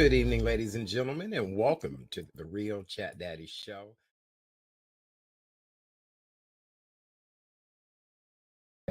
Good evening, ladies and gentlemen, and welcome to the Real Chat Daddy Show.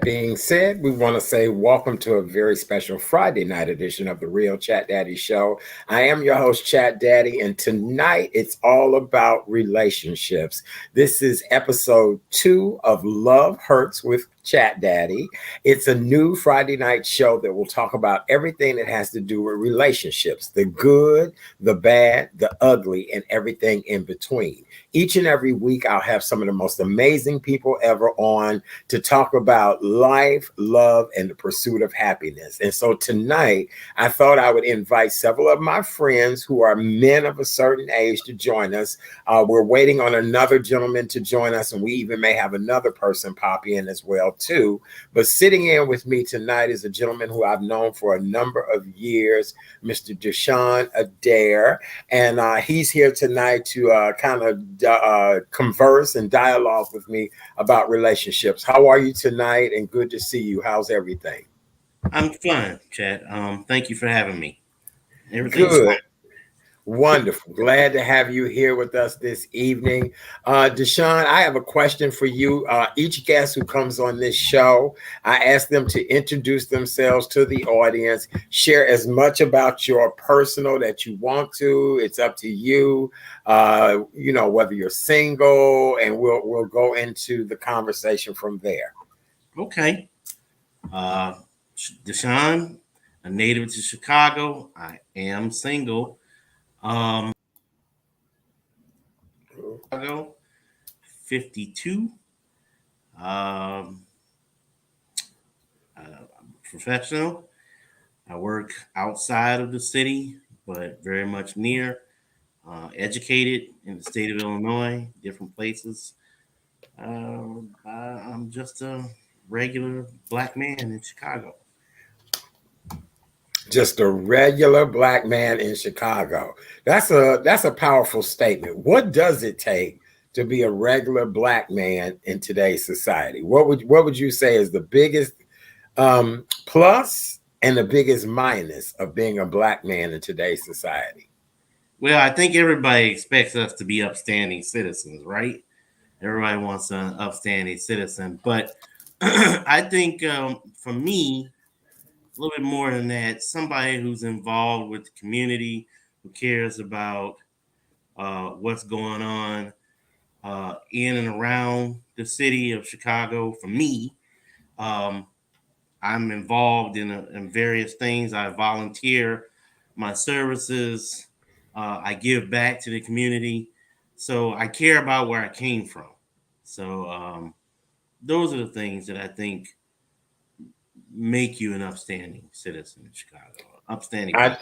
Being said, we want to say welcome to a very special Friday night edition of the Real Chat Daddy Show. I am your host, Chat Daddy, and tonight it's all about relationships. This is episode 2 of Love Hurts with Chat Daddy. It's a new Friday night show that will talk about everything that has to do with relationships, the good, the bad, the ugly, and everything in between. Each and every week, I'll have some of the most amazing people ever on to talk about life, love, and the pursuit of happiness. And so tonight, I thought I would invite several of my friends who are men of a certain age to join us. We're waiting on another gentleman to join us, and we even may have another person pop in as well too. But sitting in with me tonight is a gentleman who I've known for a number of years, Mr. Deshaun Adair, and he's here tonight to kind of converse and dialogue with me about relationships. How are you tonight? And good to see you. How's everything? I'm fine, Chad. Thank you for having me. Everything's fine. Good. Wonderful. Glad to have you here with us this evening. Deshaun, I have a question for you. Each guest who comes on this show, I ask them to introduce themselves to the audience, share as much about your personal that you want to. It's up to you. Whether you're single, and we'll go into the conversation from there. Okay. Uh, Deshaun, a native to Chicago. I am single. Chicago, 52. Um, Professional. I work outside of the city, but very much near. Educated in the state of Illinois, different places. I'm just a regular black man in Chicago. Just a regular black man in Chicago. That's a powerful statement. What does it take to be a regular black man in today's society? What would you say is the biggest plus and the biggest minus of being a black man in today's society? Well, I think everybody expects us to be upstanding citizens, right? Everybody wants an upstanding citizen, but I think for me, a little bit more than that, somebody who's involved with the community, who cares about what's going on in and around the city of Chicago. For me, um, I'm involved in various things. I volunteer my services. I give back to the community. So I care about where I came from. So those are the things that I think make you an upstanding citizen in Chicago, upstanding I black.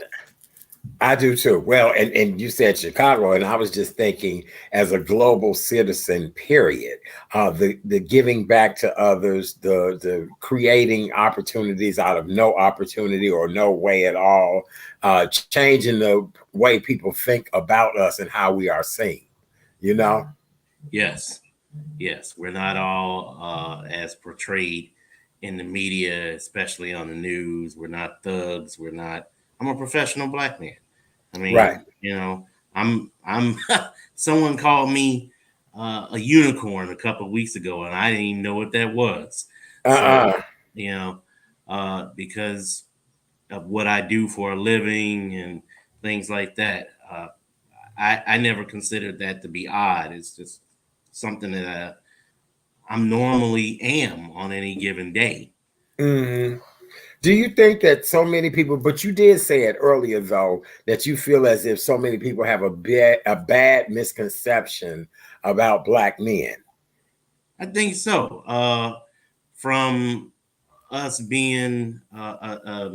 I do too. Well, and you said Chicago, and I was just thinking as a global citizen, period. The giving back to others, the creating opportunities out of no opportunity or no way at all, changing the way people think about us and how we are seen. You know? Yes, yes, we're not all as portrayed in the media, especially on the news. We're not thugs. We're not. I'm a professional black man. I Right. mean, I'm. Someone called me a unicorn a couple of weeks ago, and I didn't even know what that was. So, Uh-uh. you know, because of what I do for a living and things like that, I never considered that to be odd. It's just something that I'm normally am on any given day. Mhm. Do you think that so many people, but you did say it earlier though, that you feel as if so many people have a bad misconception about black men? I think so. From us being a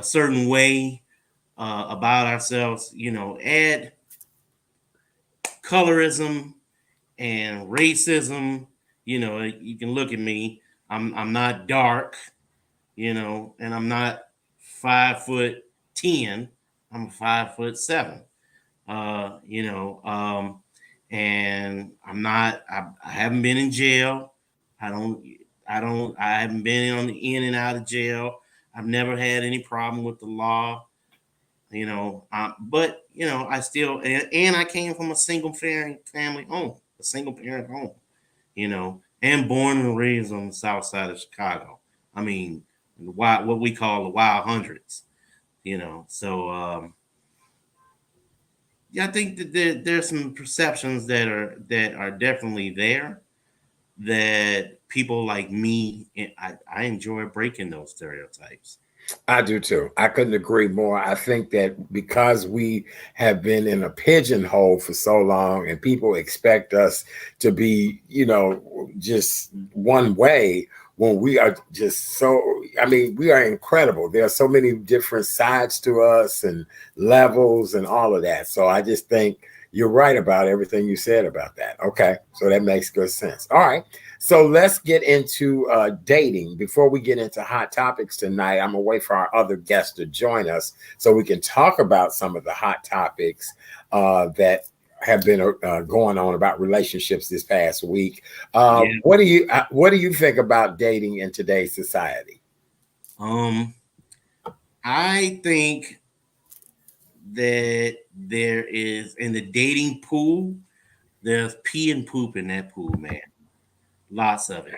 certain way about ourselves, add colorism and racism. You can look at me. I'm not dark, and I'm not 5'10". I'm 5'7". And I haven't been in jail. I don't, I haven't been on the in and out of jail. I've never had any problem with the law. But I still, and I came from a single family home, a single parent home, and born and raised on the south side of Chicago. I mean, what we call the wild hundreds, So yeah, I think that there's some perceptions that are definitely there, that people like me, I enjoy breaking those stereotypes. I do too. I couldn't agree more. I think that because we have been in a pigeonhole for so long and people expect us to be, just one way when we are just so, I mean, we are incredible. There are so many different sides to us and levels and all of that. So I just think you're right about everything you said about that. Okay. So that makes good sense. All right. So let's get into dating. Before we get into hot topics tonight, I'm gonna wait for our other guests to join us so we can talk about some of the hot topics that have been going on about relationships this past week. Yeah. What do you think about dating in today's society? Um, I think that there is, in the dating pool, there's pee and poop in that pool, man. Lots of it.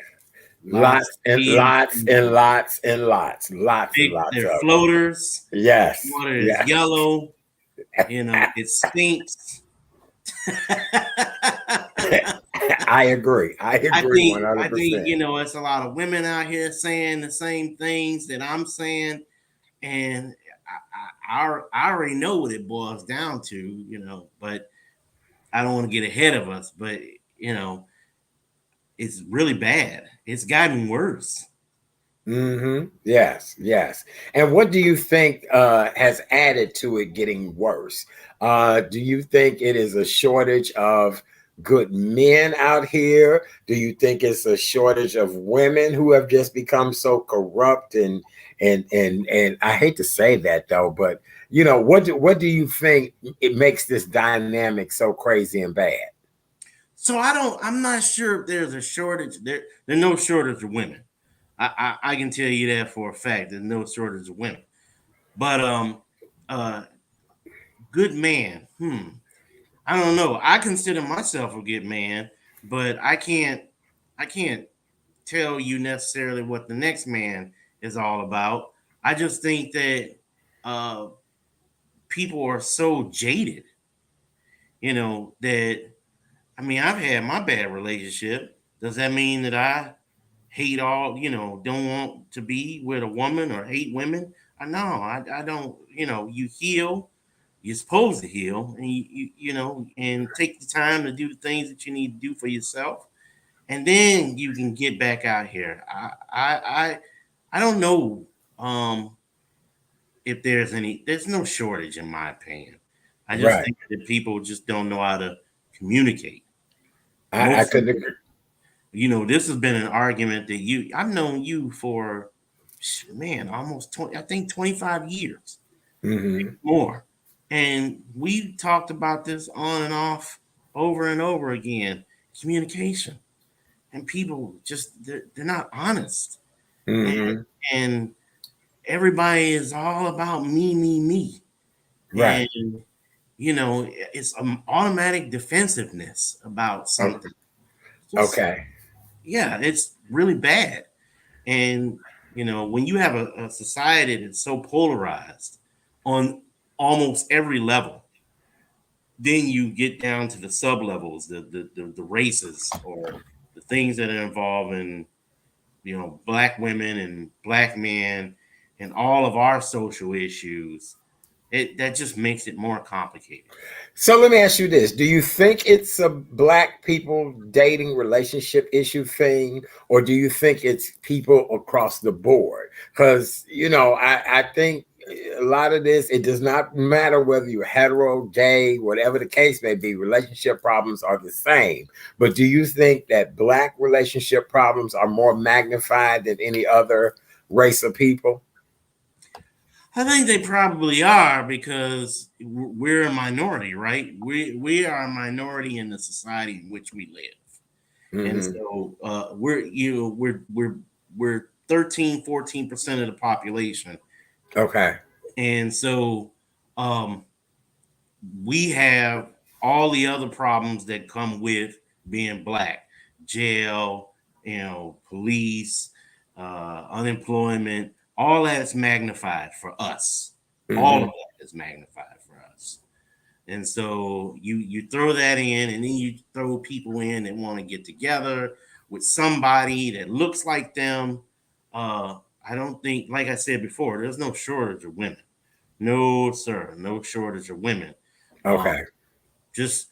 Lots of Lots and pee and lots poop. and lots and lots and lots They're of it. floaters. Yes, Water is yes. yellow. It stinks. I agree. I I agree one think hundred I think percent. it's a lot of women out here saying the same things that I'm saying, and I already know what it boils down to, but I don't want to get ahead of us. But you know, it's really bad. It's gotten worse. Yes, yes. And what do you think has added to it getting worse? Do you think it is a shortage of good men out here? Do you think it's a shortage of women who have just become so corrupt and I hate to say that though, but what do you think it makes this dynamic so crazy and bad? So I'm not sure if there's a shortage. There's no shortage of women. I can tell you that for a fact. There's no shortage of women. But uh, good man. I don't know. I consider myself a good man, but I can't tell you necessarily what the next man is all about. I just think that uh, people are so jaded, that I've had my bad relationship. Does that mean that I hate all, don't want to be with a woman or hate women? No, I don't, you heal. You're supposed to heal, and and take the time to do the things that you need to do for yourself, and then you can get back out here. I don't know if there's no shortage in my opinion. I just Right. think that people just don't know how to communicate. I Most of couldn't them, agree. this has been an argument that I've known you for, man, almost 20, I think 25 years Hmm. more. And we talked about this on and off over and over again. Communication. And people just they're not honest. And, Hmm. and everybody is all about me. Right. And it's an automatic defensive about O- something. Just Okay. yeah, it's really bad. And when you have a society that's so polarized on almost every level, then you get down to the sub levels, the races, or the things that are involved in black women and black men and all of our social issues. That just makes it more complicated. So let me ask you this. Do you think it's a black people dating relationship issue thing, or do you think it's people across the board? Because, I think a lot of this, it does not matter whether you're hetero, gay, whatever the case may be, relationship problems are the same. But do you think that black relationship problems are more magnified than any other race of people? I think they probably are, because we're a minority, right? We are a minority in the society in which we live. And Hmm. so we're 13, 14% of the population. Okay. And so Um, we have all the other problems that come with being black, jail, police, unemployment, all that is magnified for us. All of Hmm. that is magnified for us. And so you throw that in, and then you throw people in that want to get together with somebody that looks like them. I don't think, like I said before, there's no shortage of women. No, sir, no shortage of women. Um, Okay. just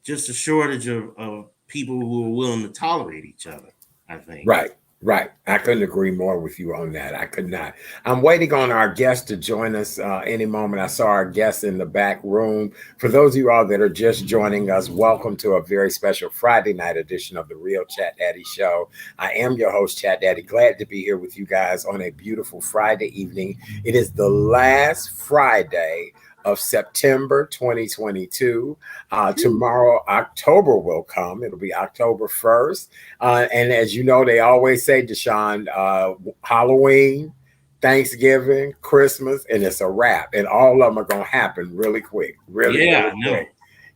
just a shortage of people who are willing to tolerate each other, I think. Right, right. I couldn't agree more with you on that. I could not. I'm waiting on our guest to join us any moment. I saw our guest in the back room. For those of you all that are just joining us, welcome to a very special Friday night edition of the Real Chat Daddy Show. I am your host, Chat Daddy. Glad to be here with you guys on a beautiful Friday evening. It is the last Friday of September 2022. Tomorrow, October will come. It'll be October 1st. And as you know, they always say, Deshaun, Halloween, Thanksgiving, Christmas, and it's a wrap. And all of them are going to happen really quick, really, Yeah, really I quick. know. I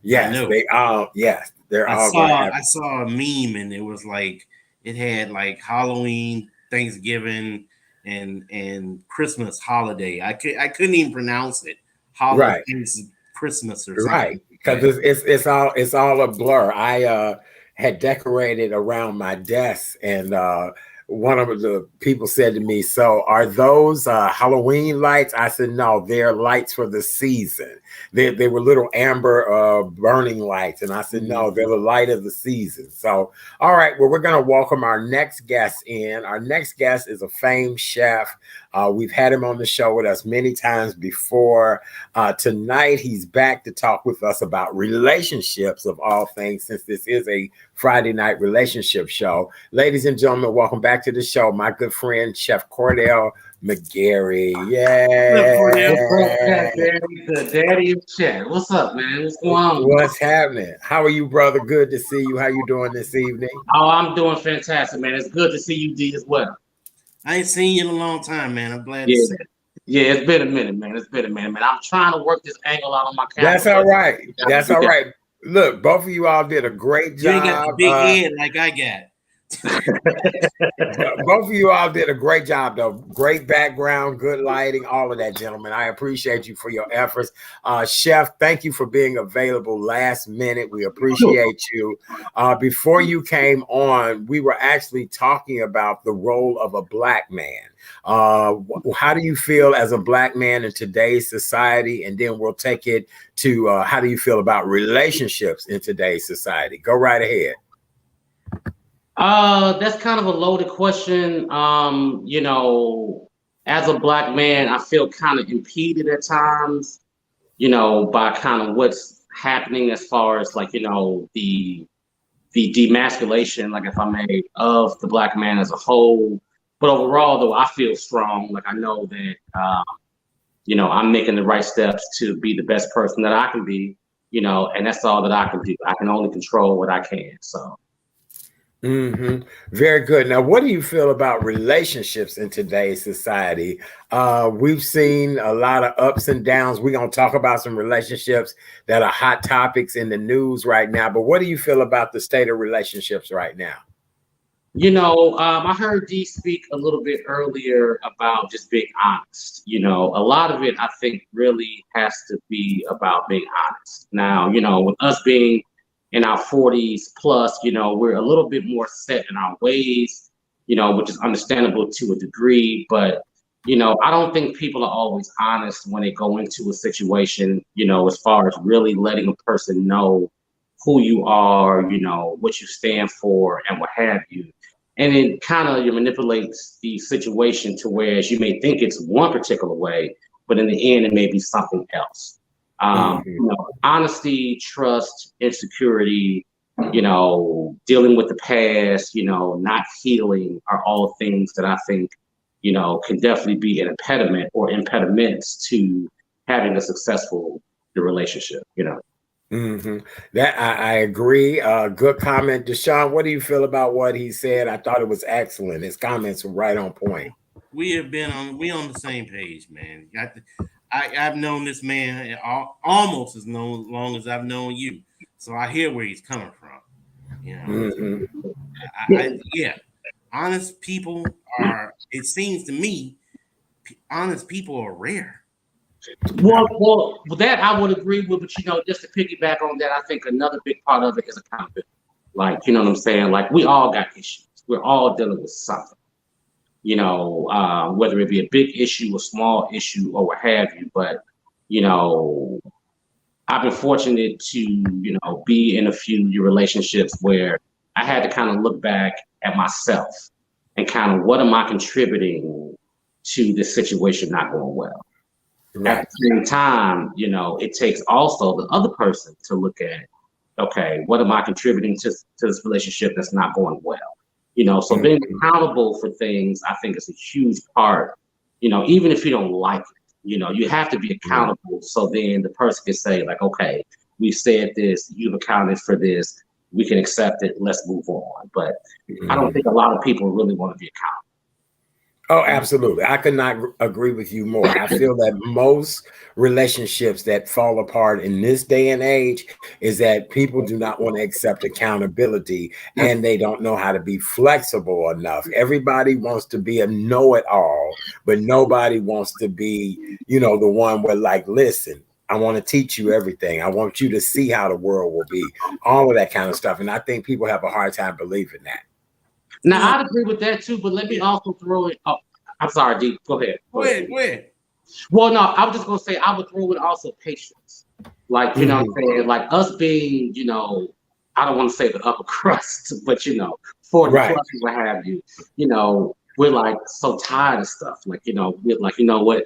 Yes, know. yes, they're I all going to saw happen. I saw a meme, and it was like it had like Halloween, Thanksgiving, and Christmas holiday. I couldn't even pronounce it. Right. Holidays, Christmas or something Right, like because that. it's all a blur. I had decorated around my desk, and one of the people said to me, "So are those Halloween lights?" I said, "No, they're lights for the season. They were little amber burning lights," and I said, "No, they're Mhm. the light of the season." So, all right, well, we're going to welcome our next guest in. Our next guest is a famed chef. We've had him on the show with us many times before. Tonight, he's back to talk with us about relationships of all things, since this is a Friday night relationship show. Ladies and gentlemen, welcome back to the show. My good friend, Chef Cordell McGarry. What's up, Cordell? What's up, Cat Yeah. Daddy? The daddy of chat. What's up, man? What's going on? What's happening? How are you, brother? Good to see you. How you doing this evening? Oh, I'm doing fantastic, man. It's good to see you, D, as well. I ain't seen you in a long time, man. I'm glad to Yeah, see. yeah. It's been a minute, man. It's been a minute, man. I'm trying to work this angle out on my camera, That's all but right. we got That's we all got. right. Look, both of you all did a great You ain't got the job. big head like I got. Both of you all did a great job, though. Great background, good lighting, all of that, gentlemen. I appreciate you for your efforts. Chef, thank you for being available last minute. We Sure. appreciate you. Before you came on, we were actually talking about the role of a black man. How do you feel as a black man in today's society? And then we'll take it to how do you feel about relationships in today's society? Go right ahead. That's kind of a loaded question. As a black man, I feel kind of impeded at times, by kind of what's happening as far as like, the demasculation, like if I may, of the black man as a whole. But overall, though, I feel strong. Like I know that, I'm making the right steps to be the best person that I can be, and that's all that I can do. I can only control what I can. So. Hmm. Very good. Now, what do you feel about relationships in today's society? We've seen a lot of ups and downs. We're going to talk about some relationships that are hot topics in the news right now. But what do you feel about the state of relationships right now? I heard Dee speak a little bit earlier about just being honest. A lot of it, I think, really has to be about being honest. Now, with us being in our 40s plus, we're a little bit more set in our ways, which is understandable to a degree. But, I don't think people are always honest when they go into a situation, as far as really letting a person know who you are, what you stand for, and what have you. And it kind of manipulates the situation to whereas you may think it's one particular way, but in the end, it may be something else. Hmm. Honesty, trust, insecurity, dealing with the past, not healing are all things that I think, can definitely be an impediment or impediments to having a successful relationship. Hmm. That I agree. Good comment, Deshaun. What do you feel about what he said? I thought it was excellent. His comments were right on point. We on the same page, man. I've known this man almost as long as I've known you, so I hear where he's coming from. You know, Mhm. yeah, honest people are. It seems to me, honest people are rare. Well, that I would agree with, but just to piggyback on that, I think another big part of it is accountability. Like, you know what I'm saying? Like, we all got issues. We're all dealing with something. Whether it be a big issue, a small issue, or what have you. But you know, I've been fortunate to be in a few relationships where I had to kind of look back at myself and kind of what am I contributing to this situation not going well. At Right. the same time, it takes also the other person to look at, okay, what am I contributing to this relationship that's not going well? So being accountable for things, I think is a huge part, even if you don't like it, you have to be accountable. So then the person can say like, okay, we said this, you've accounted for this, we can accept it, let's move on. But I don't think a lot of people really want to be accountable. Oh, absolutely. I could not agree with you more. I feel that most relationships that fall apart in this day and age is that people do not want to accept accountability and they don't know how to be flexible enough. Everybody wants to be a know-it-all, but nobody wants to be, the one where like, listen, I want to teach you everything. I want you to see how the world will be, all of that kind of stuff. And I think people have a hard time believing that. Now, I'd agree with that too, but let me also throw it. Oh, I'm sorry, D. Go ahead. Go ahead. Well, no, I was just gonna say I would throw in also patience. Like, what I'm saying? Like us being, I don't want to say the upper crust, but for the Right. crust, what have you, we're like so tired of stuff. Like, we're like, what?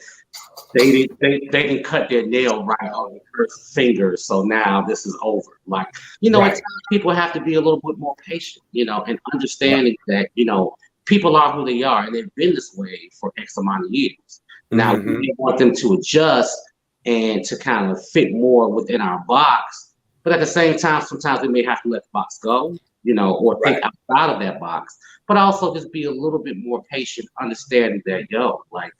They didn't cut their nail right on the first finger, so now this is over. Like, at times people have to be a little bit more patient, and understanding that, people are who they are and they've been this way for X amount of years. Now, we want them to adjust and to kind of fit more within our box, but at the same time, sometimes we may have to let the box go, or think outside of that box, but also just be a little bit more patient, understanding that, like,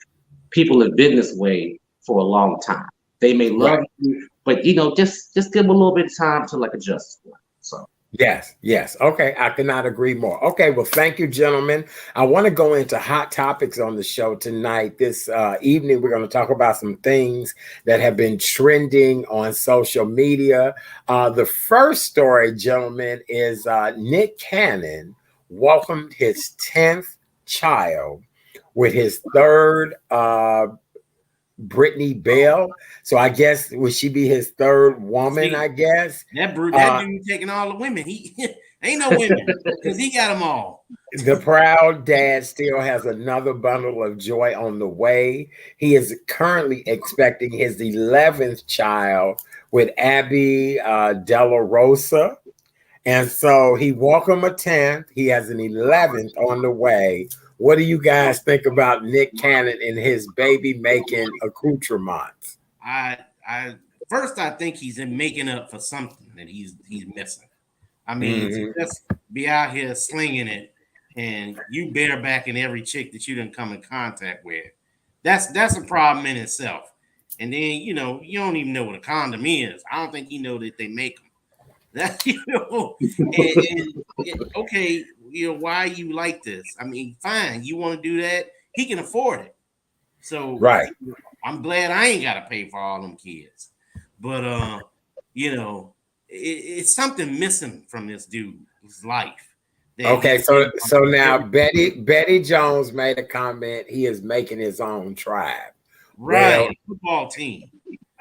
people have been this way for a long time. They may love you, but just give them a little bit of time to like adjust. So Yes. Okay, I cannot agree more. Okay, well, thank you, gentlemen. I want to go into hot topics on the show tonight. This evening, we're going to talk about some things that have been trending on social media. The first story, gentlemen, is Nick Cannon welcomed his 10th child with his third Brittany Bell. So I guess would she be his third woman? I guess that dude taking all the women. He ain't no women because he got them all. The proud dad still has another bundle of joy on the way. He is currently expecting his 11th child with Abby Della Rosa. And so he welcomed a 10th. He has an 11th on the way. What do you guys think about Nick Cannon and his baby making accoutrements? I think he's making up for something that he's missing. I mean, to just be out here slinging it and you barebacking every chick that you didn't come in contact with. That's a problem in itself. And then you don't even know what a condom is. I don't think you know that they make them. That okay, why you like this? I mean, fine, you want to do that? He can afford it. So I'm glad I ain't got to pay for all them kids. But it's something missing from this dude's life. Okay, so now Betty Jones made a comment. He is making his own tribe. Right, football team.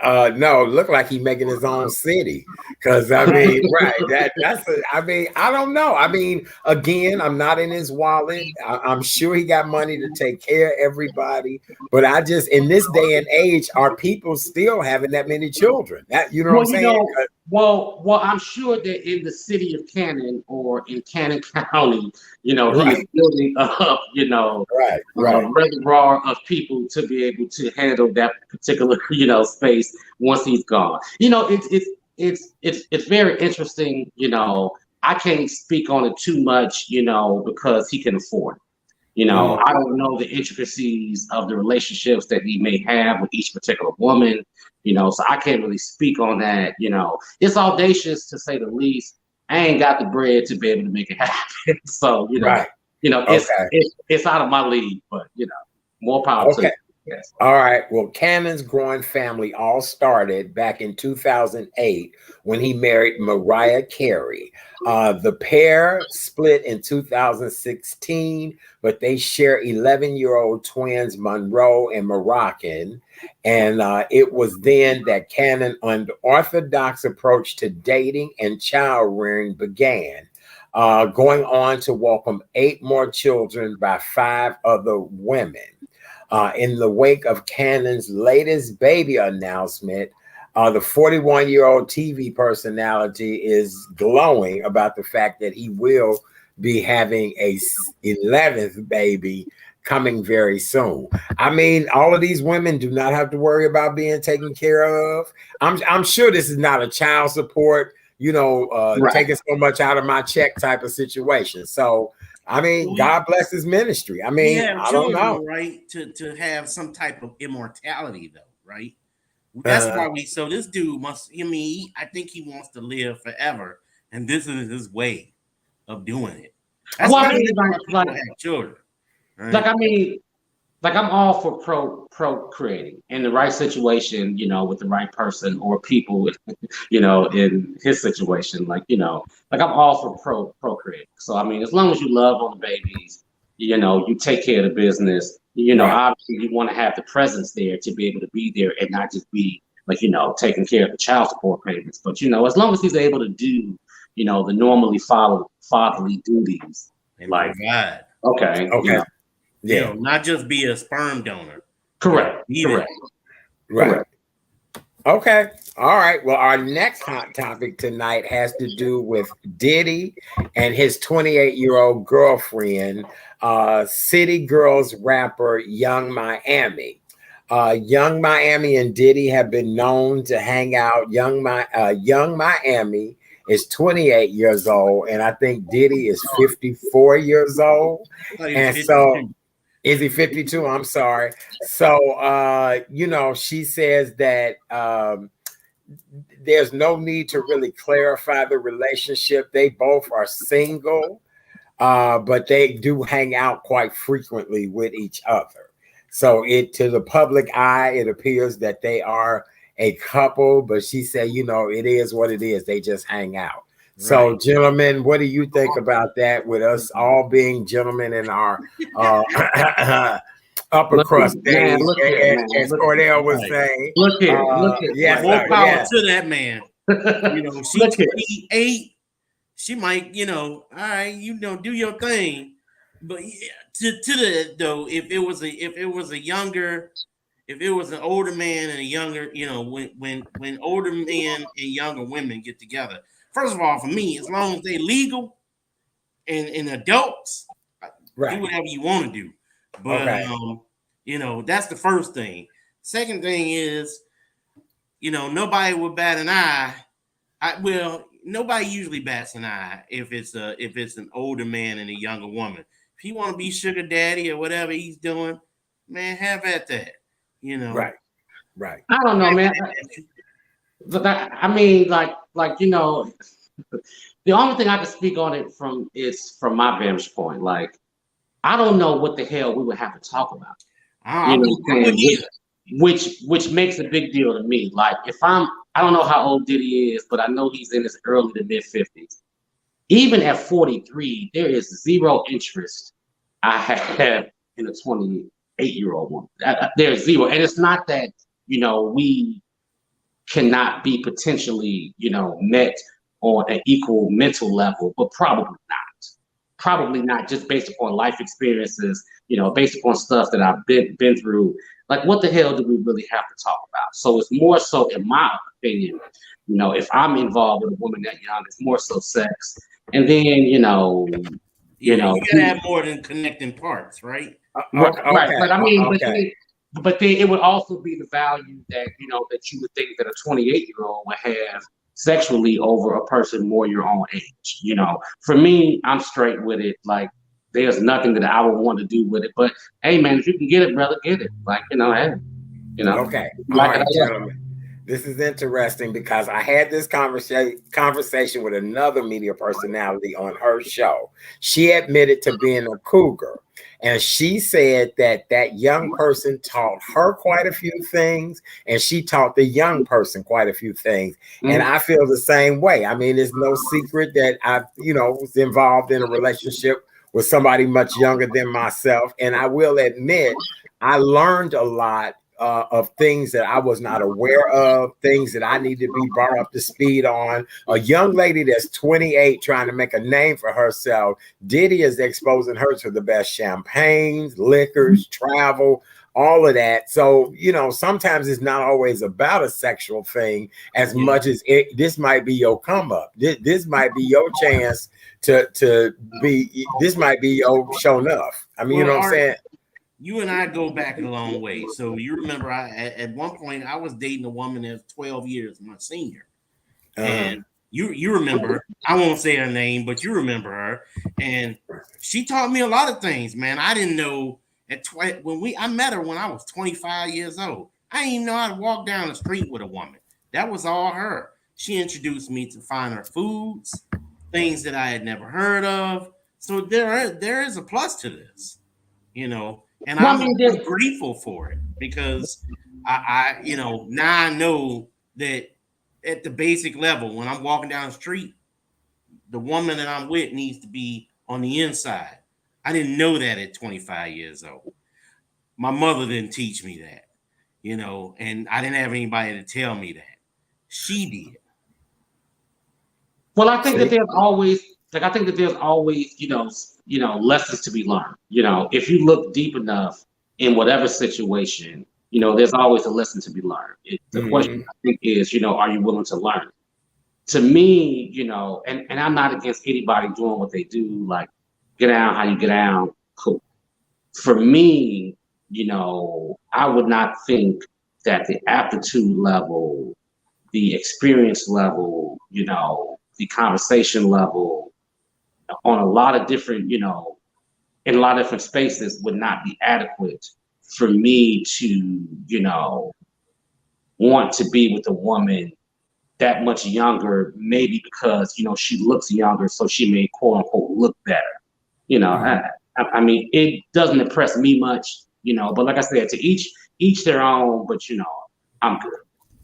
No, look like he's making his own city. Because I mean, I don't know. I mean, again, I'm not in his wallet. I'm sure he got money to take care of everybody. But I just, in this day and age, are people still having that many children? What I'm saying? Well, I'm sure that in the city of Cannon or in Cannon County, he is building up, a reservoir of people to be able to handle that particular, space once he's gone. It's very interesting. I can't speak on it too much, because he can afford it. You know, Mm. I don't know the intricacies of the relationships that he may have with each particular woman, you know, so I can't really speak on that. You know, it's audacious to say the least. I ain't got the bread to be able to make it happen. So, Right. it's Okay. it's out of my league, but more power to Okay. you. Yes. All right. Well, Cannon's growing family all started back in 2008 when he married Mariah Carey. The pair split in 2016, but they share 11-year-old twins, Monroe and Moroccan. And it was then that Cannon's unorthodox approach to dating and child rearing began. Going on to welcome 8 more children by 5 other women. In the wake of Cannon's latest baby announcement, the 41-year-old TV personality is glowing about the fact that he will be having a 11th baby coming very soon. I mean, all of these women do not have to worry about being taken care of. I'm sure this is not a child support, Right. taking so much out of my check type of situation. So I mean, God bless his ministry. I We mean, have I don't know. children, right? To have some type of immortality, though, right? That's Uh, why we. So this dude must. I mean, I think he wants to live forever, and this is his way of doing it. That's Well, I why mean, people have children. Right? like I mean, like I'm all for procreating in the right situation, with the right person or people, in his situation, like I'm all for procreating. So I mean, as long as you love on the babies, you take care of the business. right. Obviously you want to have the presence there to be able to be there and not just be like taking care of the child support payments. But as long as he's able to do, the normally fatherly duties, And like provide. okay, Okay. Yeah. Not just be a sperm donor. correct, correct. Right. Correct. Okay. All right. Well, our next hot topic tonight has to do with Diddy and his 28-year-old girlfriend, City Girls rapper Young Miami. Young Miami and Diddy have been known to hang out. Young Miami is 28 years old, and I think Diddy is 54 years old. And so is he 52? I'm sorry. So, she says that there's no need to really clarify the relationship. They both are single, but they do hang out quite frequently with each other. So to the public eye, it appears that they are a couple, but she said, it is what it is. They just hang out. So, Right. Gentlemen, what do you think about that? With us all being gentlemen in our upper crust days, as Cordell was saying. Look here, Yes, More sir. power Yeah. to that man. She Look here. 28. She might, all right, do your thing. But to the though, if it was an older man and a younger, when older men and younger women get together, first of all, for me, as long as they legal and adults, Right. do whatever you want to do. But Okay. that's the first thing. Second thing is, nobody would bat an eye. Nobody usually bats an eye if it's an older man and a younger woman. If he want to be sugar daddy or whatever he's doing, man, have at that. Right. Right. I don't know, man. I mean, the only thing I can speak on it is from my vantage point. Like, I don't know what the hell we would have to talk about. Which makes a big deal to me. Like, I don't know how old Diddy is, but I know he's in his early to mid 50s. Even at 43, there is zero interest I have in a 28-year-old woman. There's zero, and it's not that we cannot be potentially met on an equal mental level, but probably not. Probably not, just based upon life experiences, based upon stuff that I've been through. Like, what the hell do we really have to talk about? So it's more so, in my opinion, if I'm involved with a woman that young, it's more so sex. And then, you gotta have more than connecting parts, right? Right. But I mean, but then it would also be the value that that you would think that a 28-year-old would have sexually over a person more your own age. For me, I'm straight with it. Like, there's nothing that I would want to do with it. But hey, man, if you can get it, brother, get it. Like, hey, Okay. All like it, right, I love it. gentlemen. This is interesting because I had this conversation with another media personality on her show. She admitted to being a cougar, and she said that that young person taught her quite a few things, and she taught the young person quite a few things. And Mhm. I feel the same way. I mean, it's no secret that was involved in a relationship with somebody much younger than myself, and I will admit I learned a lot of things that I was not aware of, things that I need to be brought up to speed on. A young lady that's 28 trying to make a name for herself, Diddy is exposing her to the best champagnes, liquors, travel, all of that. So, sometimes it's not always about a sexual thing as much as this might be your come up. This might be your chance to be, this might be your show enough. I mean, you Well, know what I'm Art, saying? you and I go back a long way. So you remember, at one point I was dating a woman that's 12 years my senior, Uh-huh. and you remember. I won't say her name, but you remember her, and she taught me a lot of things, man. I didn't know I met her when I was 25 years old. I didn't even know how to walk down the street with a woman. That was all her. She introduced me to finer foods, things that I had never heard of. So there is a plus to this, and Well, I I'm mean, there's grateful for it because now I know that at the basic level, when I'm walking down the street, the woman that I'm with needs to be on the inside. I didn't know that at 25 years old. My mother didn't teach me that, and I didn't have anybody to tell me that. She did. Well, I think that See? there's always lessons to be learned. If you look deep enough in whatever situation, there's always a lesson to be learned. The question Mhm. I think is, are you willing to learn? To me, and I'm not against anybody doing what they do, like get down how you get down, cool. For me, I would not think that the aptitude level, the experience level, the conversation level on a lot of different, in a lot of different spaces would not be adequate for me to, want to be with a woman that much younger, maybe because, she looks younger, so she may quote unquote look better. You know, Mhm. I mean, it doesn't impress me much, but like I said, to each their own, but I'm good.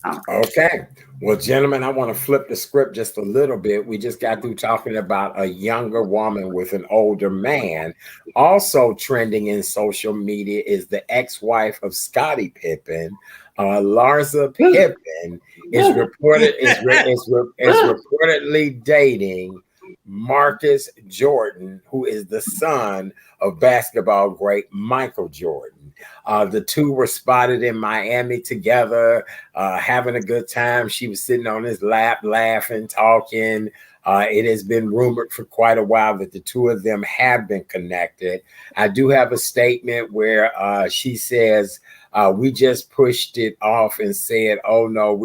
I'm good. Okay. Well, gentlemen, I want to flip the script just a little bit. We just got through talking about a younger woman with an older man. Also trending in social media is the ex-wife of Scottie Pippen, Larsa Pippen, is reported is reportedly dating Marcus Jordan, who is the son of basketball great Michael Jordan. The two were spotted in Miami together, having a good time. She was sitting on his lap, laughing, talking. It has been rumored for quite a while that the two of them have been connected. I do have a statement where she says, we just pushed it off and said, oh no,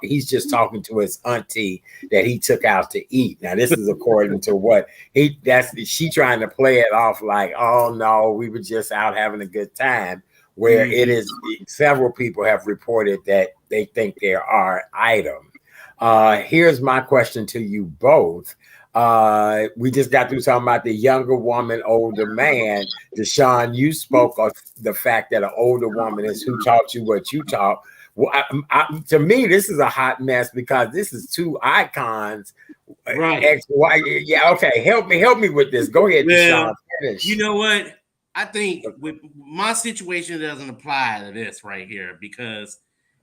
he's just talking to his auntie that he took out to eat. Now, this is according to what she trying to play it off like, oh no, we were just out having a good time, where it Mhm. is several people have reported that they think there are items. Here's my question to you both. We just got through talking about the younger woman, older man. Deshaun, you spoke of the fact that an older woman is who taught you what you taught. Well, to me, this is a hot mess because this is two icons. Right. Ex, why? Yeah, okay. Help me with this. Go ahead, Deshaun. Well, you Finish. know what? I think with my situation doesn't apply to this right here because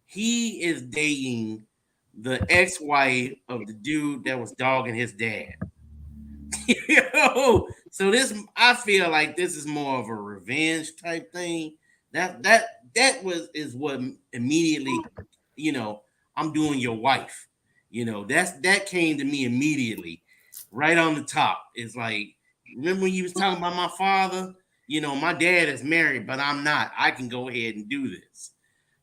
he is dating the ex-wife of the dude that was dogging his dad. So this, I feel like this is more of a revenge type thing. That was is what immediately, you know, I'm doing your wife. That came to me immediately, right on the top. It's like, remember when you was talking about my father? My dad is married, but I'm not. I can go ahead and do this.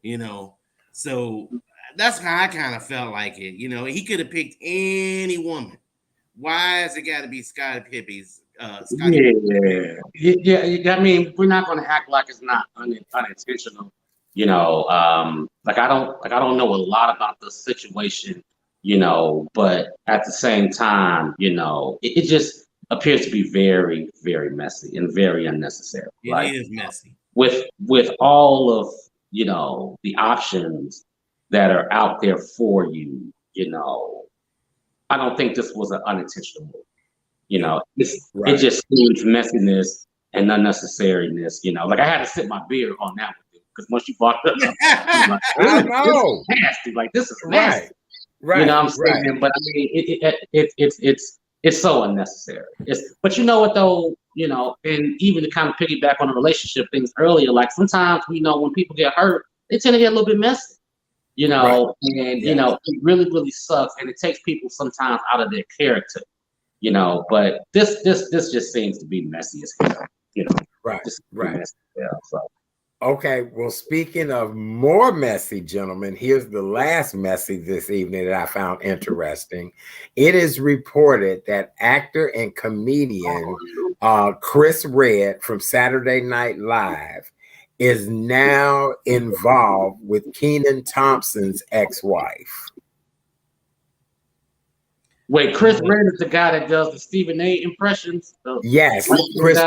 You know, so that's how I kind of felt like it. He could have picked any woman. Why has it got to be Scottie Pippen's Scotty. Yeah. I mean, we're not going to act like it's not unintentional. Like I don't know a lot about the situation, but at the same time, it just appears to be very, very messy and very unnecessary. It Like is messy. with all of the options that are out there for you, I don't think this was an unintentional move. It Right. just seems messiness and unnecessariness. Like I had to sit my beer on that one because once you brought it up, I'm like, I this is know. nasty. Like this is Right. nasty. Right. I'm saying, Right. but I mean, it's so unnecessary. But you know what though, and even to kind of piggyback on the relationship things earlier, like sometimes when people get hurt, they tend to get a little bit messy. Right. And Yes. it really, really sucks, and it takes people sometimes out of their character. But this just seems to be messy as hell. Right. Just Right. messy as hell. So. Okay, well, speaking of more messy, gentlemen, here's the last messy this evening that I found interesting. It is reported that actor and comedian Chris Redd from Saturday Night Live is now involved with Kenan Thompson's ex-wife. Wait, Chris Redd is the guy that does the Stephen A. impressions. Yes, Chris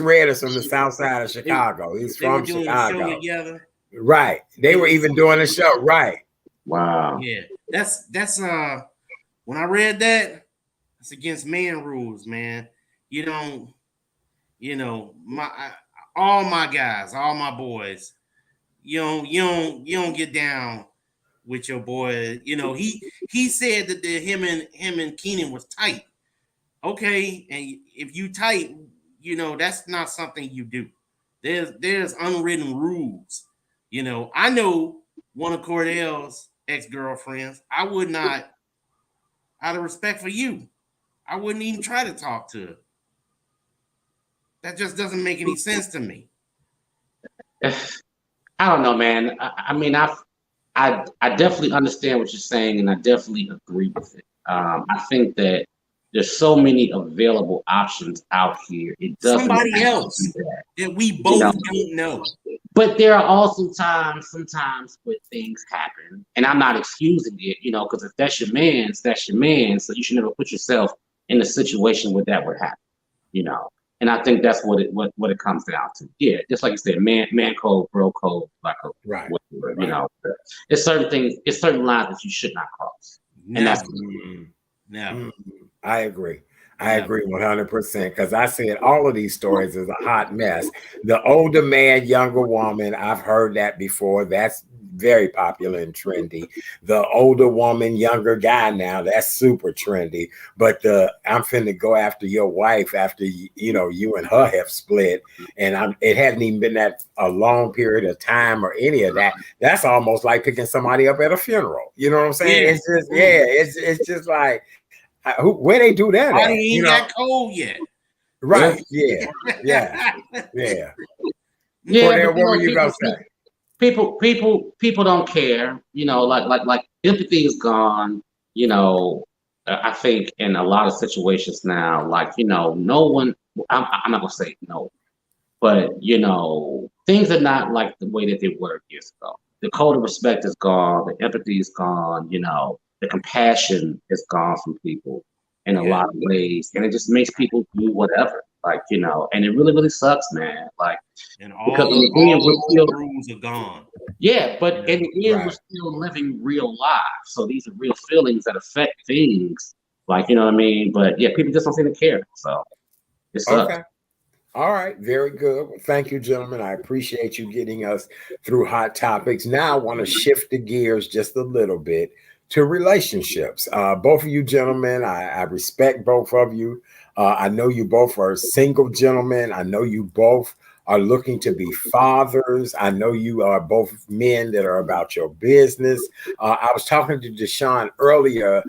Redd is from the South Side of Chicago. He's from They were doing Chicago. a show together. Right. They were even doing a show. Right. Wow. Yeah. That's when I read that, it's against man rules, man. You don't, all my guys, all my boys, you don't get down with your boy. He said that him and Keenan was tight. Okay, and if you tight, that's not something you do. There's unwritten rules. I know one of Cordell's ex-girlfriends. I would not, out of respect for you, I wouldn't even try to talk to her. That just doesn't make any sense to me. I don't know, man. I mean, I definitely understand what you're saying, and I definitely agree with it. I think that there's so many available options out here. It doesn't somebody else that we both don't know. But there are also sometimes when things happen, and I'm not excusing it, because if that's your man's, that's your man. So you should never put yourself in a situation where that would happen, And I think that's what it comes down to. Yeah, just like you said, man code, bro code, black code, right. Whatever, It's certain things, it's certain lines that you should not cross. No. And that's no. I agree. I agree 100% because I said all of these stories is a hot mess. The older man, younger woman, I've heard that before. That's very popular and trendy. The older woman, younger guy now, that's super trendy. But I'm finna go after your wife after you and her have split, and it hasn't even been that a long period of time or any of that. That's almost like picking somebody up at a funeral. You know what I'm saying? Yeah. It's just it's just like. Where they do that? Why ain't got cold yet? Right? Yeah. Cordell, what were you gonna say? People don't care. Like empathy is gone. I think in a lot of situations now, like no one. I'm not gonna say no, but things are not like the way that they were years ago. The code of respect is gone. The empathy is gone. The compassion is gone from people in a lot of ways, and it just makes people do whatever, and it really, really sucks, man. Like, and all the rules are gone. Yeah, but in the end, we're still living real lives, so these are real feelings that affect things, you know what I mean. But yeah, people just don't seem to care, so it sucks. Okay. All right, very good. Well, thank you, gentlemen. I appreciate you getting us through hot topics. Now I want to shift the gears just a little bit to relationships. Both of you gentlemen, I respect both of you. I know you both are single gentlemen. I know you both are looking to be fathers. I know you are both men that are about your business. I was talking to Deshaun earlier,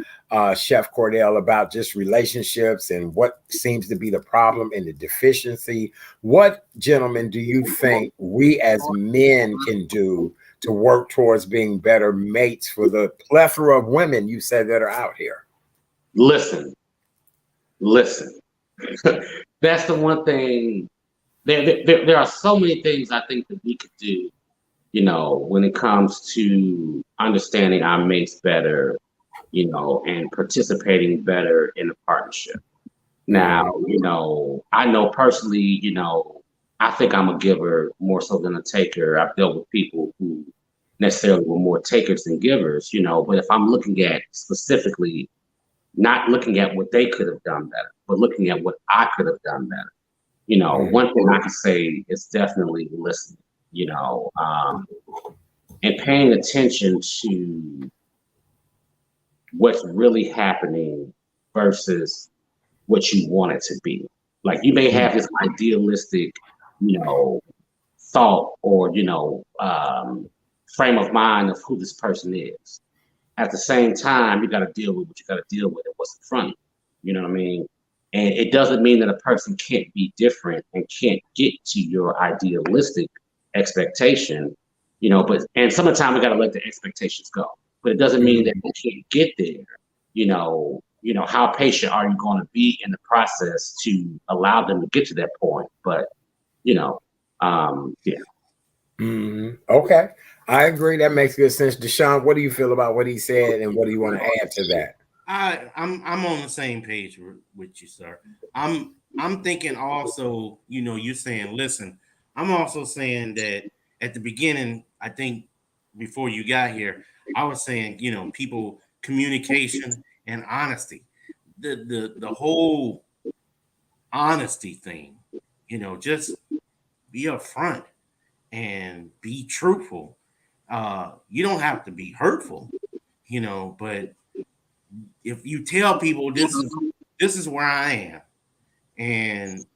Chef Cordell, about just relationships and what seems to be the problem and the deficiency. What, gentlemen, do you think we as men can do to work towards being better mates for the plethora of women you said that are out here? Listen. That's the one thing. There are so many things I think that we could do, when it comes to understanding our mates better, and participating better in the partnership. Now, Mhm. I know personally, I think I'm a giver more so than a taker. I've dealt with people who necessarily were more takers than givers, but if I'm looking at specifically, not looking at what they could have done better, but looking at what I could have done better. Mhm. One thing I can say is definitely listening, you know, um, and paying attention to what's really happening versus what you want it to be. Like you may have this idealistic, you know, thought or frame of mind of who this person is. At the same time, you got to deal with what you got to deal with and what's in front of you. You know what I mean? And it doesn't mean that a person can't be different and can't get to your idealistic expectation, but and some of the time we got to let the expectations go. But it doesn't mean that Mhm. we can't get there. How patient are you going to be in the process to allow them to get to that point? But yeah. Okay, I agree. That makes good sense. Deshaun, what do you feel about what he said, and what do you want to add to that? I'm on the same page with you, sir. I'm thinking also, you're saying listen. I'm also saying that at the beginning, I think before you got here, I was saying, people communication and honesty. The whole honesty thing, just be upfront and be truthful. You don't have to be hurtful, but if you tell people this is where I am, and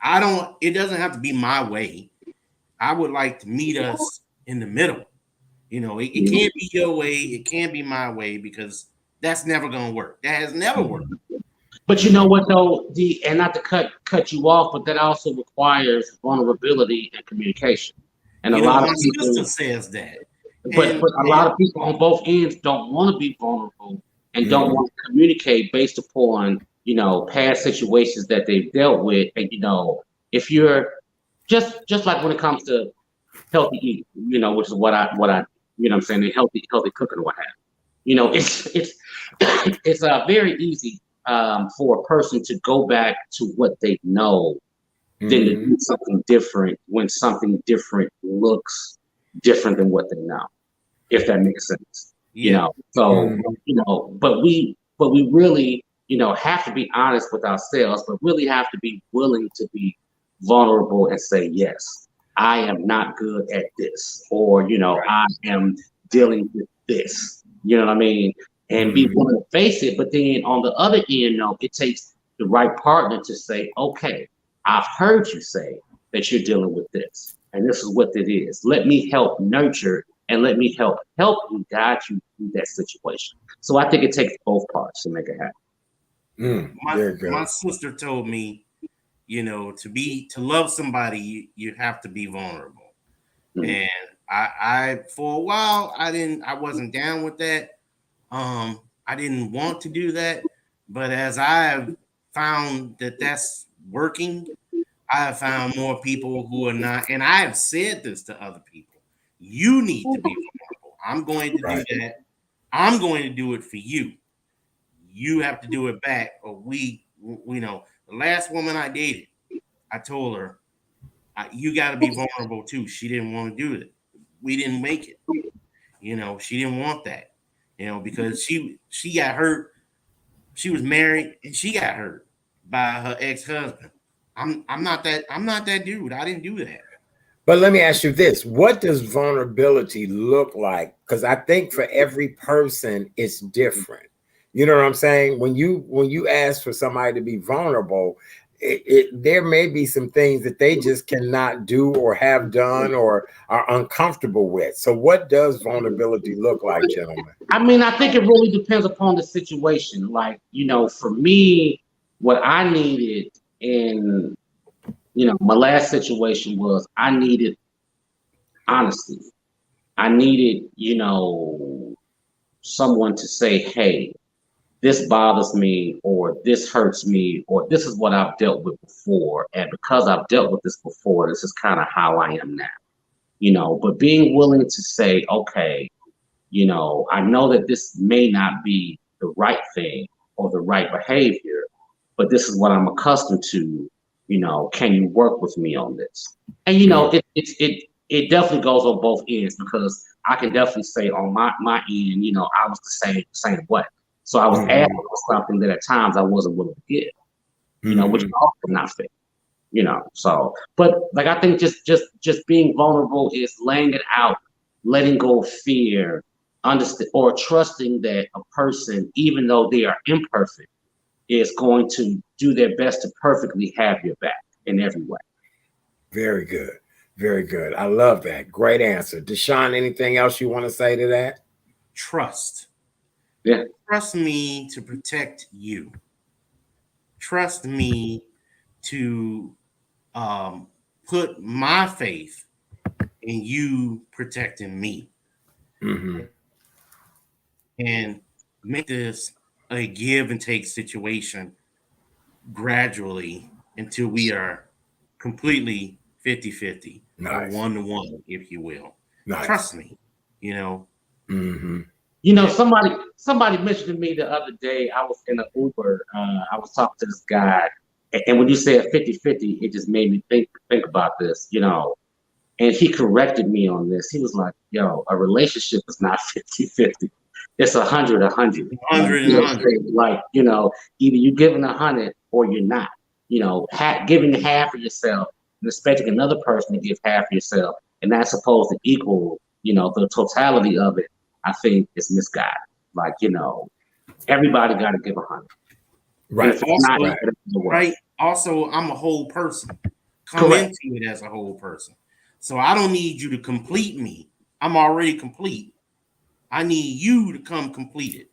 I don't, it doesn't have to be my way. I would like to meet us in the middle. It can't be your way, it can't be my way because that's never gonna work. That has never worked. But you know what though, and not to cut you off, but that also requires vulnerability and communication. And a lot of My sister people, says that, but a lot and of people on both ends don't want to be vulnerable and don't Mhm. want to communicate based upon past situations that they've dealt with. And if you're just like when it comes to healthy eating, which is what I what I'm saying, the healthy cooking or what have it's it's very easy for a person to go back to what they know than to Mhm. do something different when something different looks different than what they know, if that makes sense. yeah, So Mhm. but we really have to be honest with ourselves, but really have to be willing to be vulnerable and say yes. I am not good at this, or I am dealing with this. You know what I mean? And be Mhm. willing to face it. But then on the other end, it takes the right partner to say, okay, I've heard you say that you're dealing with this, and this is what it is. Let me help nurture and let me help you guide you through that situation. So I think it takes both parts to make it happen. my Very my good. sister told me, to love somebody, you have to be vulnerable. Mhm. And I for a while I wasn't down with that. I didn't want to do that, but as I have found that that's working, I have found more people who are not, and I have said this to other people. You need to be vulnerable. I'm going to do Right. that. I'm going to do it for you. You have to do it back, or we know. The last woman I dated, I told her, you got to be vulnerable too. She didn't want to do it. We didn't make it. She didn't want that. Because she got hurt. She was married and she got hurt by her ex husband. I'm not that dude. I didn't do that. But let me ask you this: what does vulnerability look like? Because I think for every person, it's different. You know what I'm saying? When you ask for somebody to be vulnerable, there may be some things that they just cannot do or have done or are uncomfortable with. So, what does vulnerability look like, gentlemen? I mean, I think it really depends upon the situation. Like, for me, what I needed in, my last situation was I needed honesty. I needed, someone to say, hey, this bothers me, or this hurts me, or this is what I've dealt with before. And because I've dealt with this before, this is kind of how I am now. But being willing to say, okay, I know that this may not be the right thing or the right behavior, but this is what I'm accustomed to. Can you work with me on this? And it definitely goes on both ends, because I can definitely say on my end, I was the same way. So I was asking for something that at times I wasn't willing to give, which is also not fair. So, but like, I think just being vulnerable is laying it out, letting go of fear, understand, or trusting that a person, even though they are imperfect, is going to do their best to perfectly have your back in every way. Very good. Very good. I love that. Great answer. Deshaun, anything else you want to say to that? Trust. Yeah. Trust me to protect you. Trust me to put my faith in you protecting me. And make this a give and take situation gradually until we are completely 50-50, Nice. or 1-1, if you will. Nice. Trust me, Somebody mentioned to me the other day, I was in an Uber, I was talking to this guy, and when you said 50-50, it just made me think about this, and he corrected me on this. He was like, yo, a relationship is not 50-50. It's 100-100. 100. Like, either you're giving 100 or you're not. Giving half of yourself and expecting another person to give half of yourself, and that's supposed to equal, the totality of it, I think is misguided. Like, everybody got to give 100. Right. Also, right. Also, I'm a whole person. Come into it as a whole person. So I don't need you to complete me. I'm already complete. I need you to come complete it,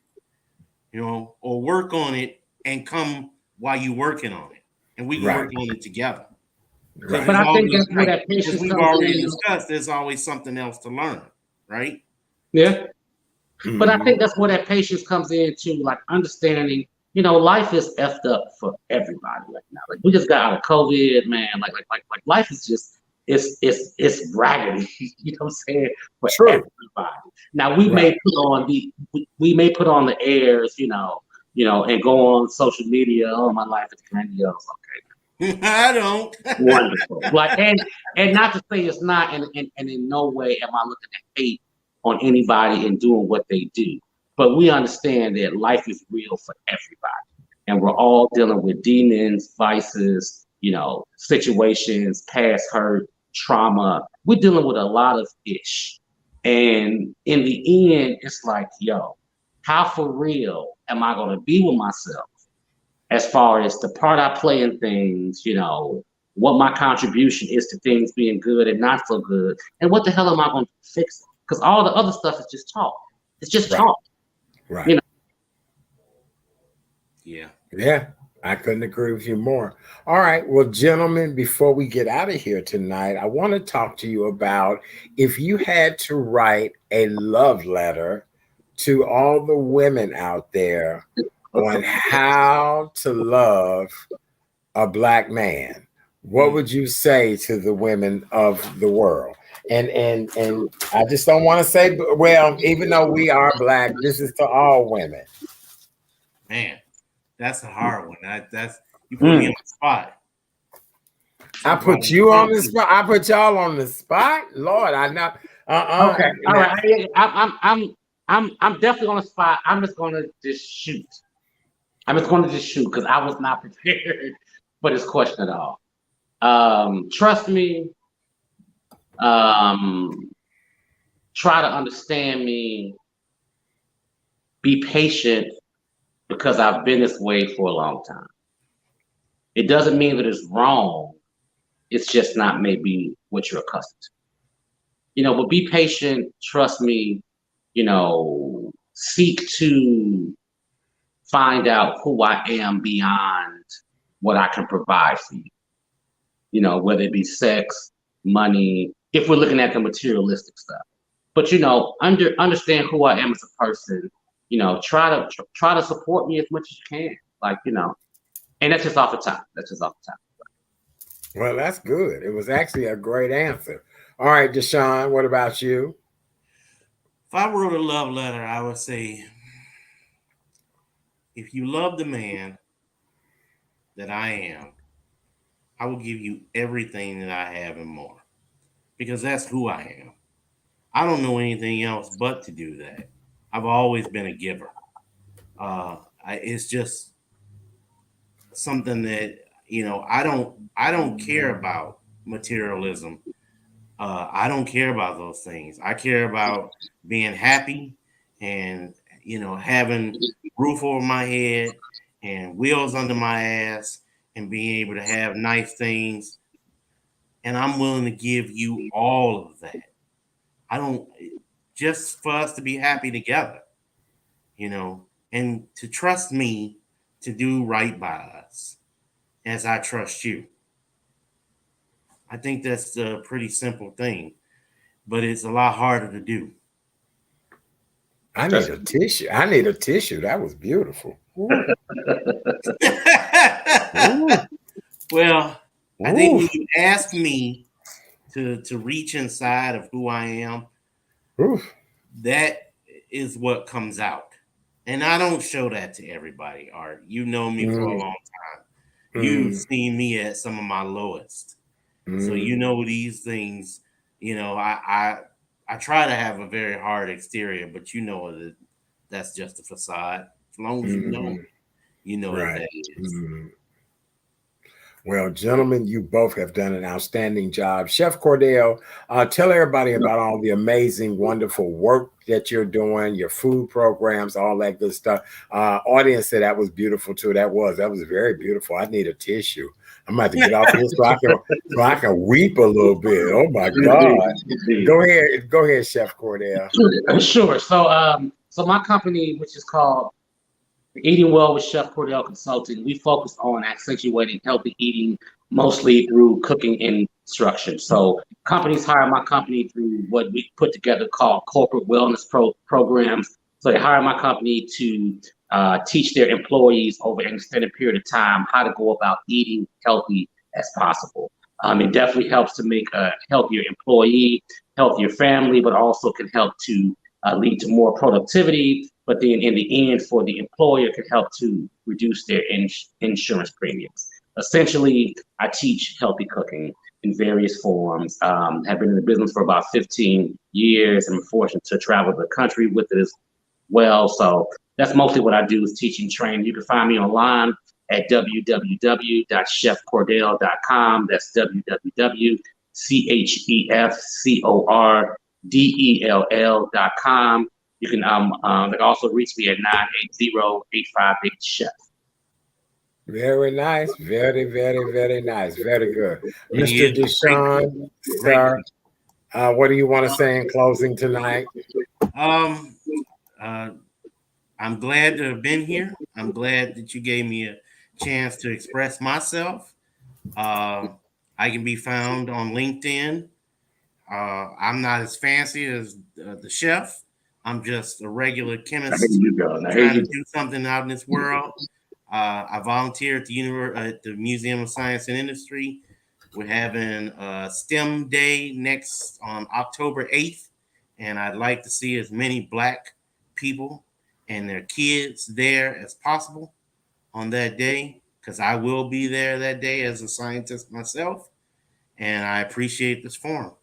or work on it and come while you're working on it. And we can work on it together. Right. But I think that's where that patience we've already discussed, there's always something else to learn, right? Yeah. But I think that's where that patience comes in too, like understanding, life is effed up for everybody right now. Like, we just got out of COVID, man. Like life is just it's raggedy, you know what I'm saying? For everybody. Now we may put on the airs, and go on social media. Oh, my life is grandiose. Okay. I don't. Wonderful. Like, and not to say it's not, and in no way am I looking at hate on anybody and doing what they do. But we understand that life is real for everybody. And we're all dealing with demons, vices, situations, past hurt, trauma. We're dealing with a lot of ish. And in the end, it's like, yo, how for real am I going to be with myself as far as the part I play in things, what my contribution is to things being good and not so good, and what the hell am I going to fix it? Because all the other stuff is just talk. It's just talk. Right. Yeah. Yeah. I couldn't agree with you more. All right. Well, gentlemen, before we get out of here tonight, I want to talk to you about if you had to write a love letter to all the women out there on how to love a Black man, what would you say to the women of the world? And I just don't want to say, well, even though we are Black, this is to all women. Man, that's a hard one. That's you put me on the spot. I put you on the spot. I put y'all on the spot. Lord, I know. Okay, all right. I'm definitely on the spot. I'm just gonna just shoot. Because I was not prepared for this question at all. Trust me. Try to understand me. Be patient, because I've been this way for a long time. It doesn't mean that it's wrong. It's just not maybe what you're accustomed to. But be patient, trust me, seek to find out who I am beyond what I can provide for you. Whether it be sex, money, if we're looking at the materialistic stuff. But understand who I am as a person, try to support me as much as you can. And that's just off the top. That's just off the top. Well, that's good. It was actually a great answer. All right, Deshaun, what about you? If I wrote a love letter, I would say, if you love the man that I am, I will give you everything that I have and more, because that's who I am. I don't know anything else but to do that. I've always been a giver. It's just something that I don't care about materialism. I don't care about those things. I care about being happy and having roof over my head and wheels under my ass and being able to have nice things. And I'm willing to give you all of that. I don't just for us to be happy together, and to trust me to do right by us as I trust you. I think that's a pretty simple thing, but it's a lot harder to do. I need a tissue. I need a tissue. That was beautiful. Ooh. Ooh. Well, I think Ooh. when you ask me to reach inside of who I am, Ooh. that is what comes out. And I don't show that to everybody, Art. You know me for a long time. You've seen me at some of my lowest. So you know these things, I try to have a very hard exterior, but that that's just a facade. As long as you know Right. that is. Well, gentlemen, you both have done an outstanding job. Chef Cordell, tell everybody about all the amazing, wonderful work that you're doing, your food programs, all that good stuff. Audience said that was beautiful too. That was very beautiful. I need a tissue. I'm about to get off here so I can weep a little bit. Oh my God! Go ahead, Chef Cordell. Sure. So my company, which is called Eating Well with Chef Cordell Consulting, we focus on accentuating healthy eating, mostly through cooking instruction. So companies hire my company through what we put together called corporate wellness programs. So they hire my company to teach their employees over an extended period of time how to go about eating healthy as possible. It definitely helps to make a healthier employee, healthier family, but also can help to lead to more productivity. But then in the end, for the employer, can help to reduce their insurance premiums. Essentially, I teach healthy cooking in various forms. Have been in the business for about 15 years, and I'm fortunate to travel the country with it as well. So that's mostly what I do, is teach and train. You can find me online at www.chefcordell.com. That's www.chefcordell.com. You can also reach me at 980-858-CHEF. Very nice. Very, very, very nice. Very good. Mr. Deshaun, sir, what do you want to say in closing tonight? I'm glad to have been here. I'm glad that you gave me a chance to express myself. I can be found on LinkedIn. I'm not as fancy as the chef. I'm just a regular chemist trying to do something out in this world. I volunteer at the Museum of Science and Industry. We're having a STEM Day next on October 8th, and I'd like to see as many Black people and their kids there as possible on that day, because I will be there that day as a scientist myself, and I appreciate this forum.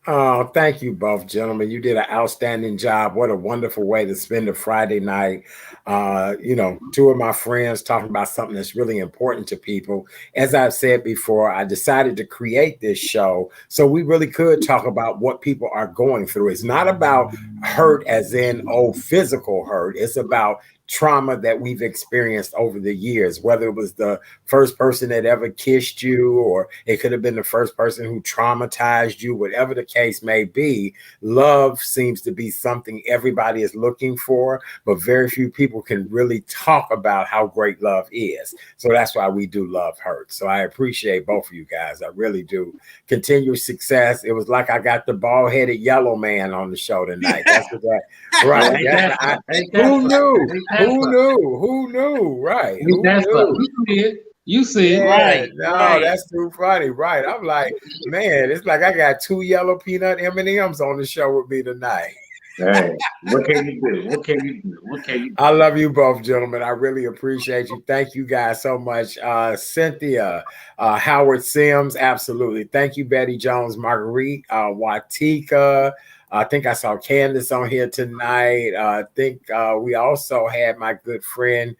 Oh, thank you both, gentlemen. You did an outstanding job. What a wonderful way to spend a Friday night. Two of my friends talking about something that's really important to people. As I've said before, I decided to create this show so we really could talk about what people are going through. It's not about hurt as in, physical hurt. It's about trauma that we've experienced over the years, whether it was the first person that ever kissed you, or it could have been the first person who traumatized you, whatever the case may be. Love seems to be something everybody is looking for, but very few people can really talk about how great love is. So that's why we do Love Hurts. So I appreciate both of you guys. I really do. Continued success. It was like I got the bald-headed yellow man on the show tonight. That's what that, right. Who knew? Who knew? Who knew? Right. Who knew? You see it. Right. No, right. That's too funny. Right. I'm like, man, it's like I got 2 yellow peanut M&Ms on the show with me tonight. Hey, what can you do? What can you do? What can you do? I love you both, gentlemen. I really appreciate you. Thank you guys so much. Cynthia, Howard Sims, absolutely. Thank you, Betty Jones, Marguerite, Watika. I think I saw Candace on here tonight. I think we also had my good friend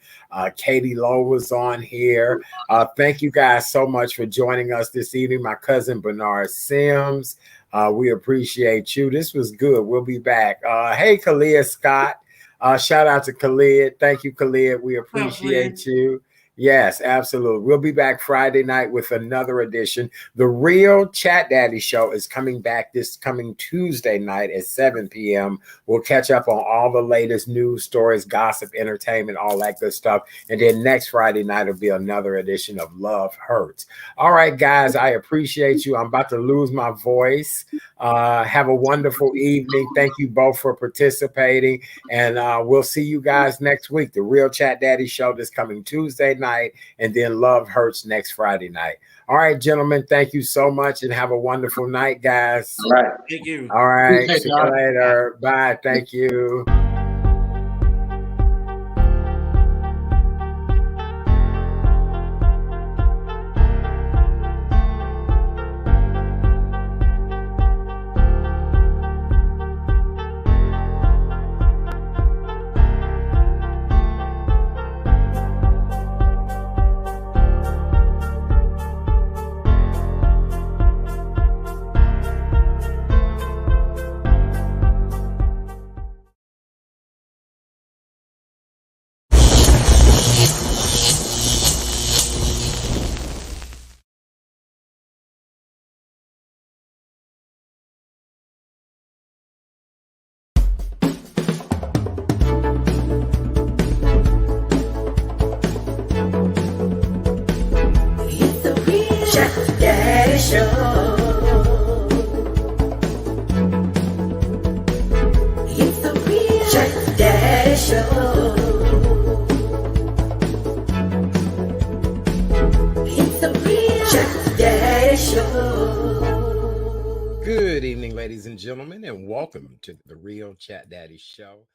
Katie Lowe was on here. Thank you guys so much for joining us this evening. My cousin Bernard Sims. We appreciate you. This was good. We'll be back. Hey, Kalia Scott. Shout out to Khalid. Thank you, Khalid. We appreciate you. Yes, absolutely. We'll be back Friday night with another edition. The Real Chat Daddy Show is coming back this coming Tuesday night at 7 p.m. We'll catch up on all the latest news stories, gossip, entertainment, all that good stuff. And then next Friday night will be another edition of Love Hurts. All right, guys, I appreciate you. I'm about to lose my voice. Have a wonderful evening. Thank you both for participating. And we'll see you guys next week. The Real Chat Daddy Show this coming Tuesday night, and then Love Hurts next Friday night. All right, gentlemen, thank you so much and have a wonderful night, guys. All right. Thank you. All right. See you later. Bye. Thank you. Good evening, ladies and gentlemen, and welcome to the Real Chat Daddy Show.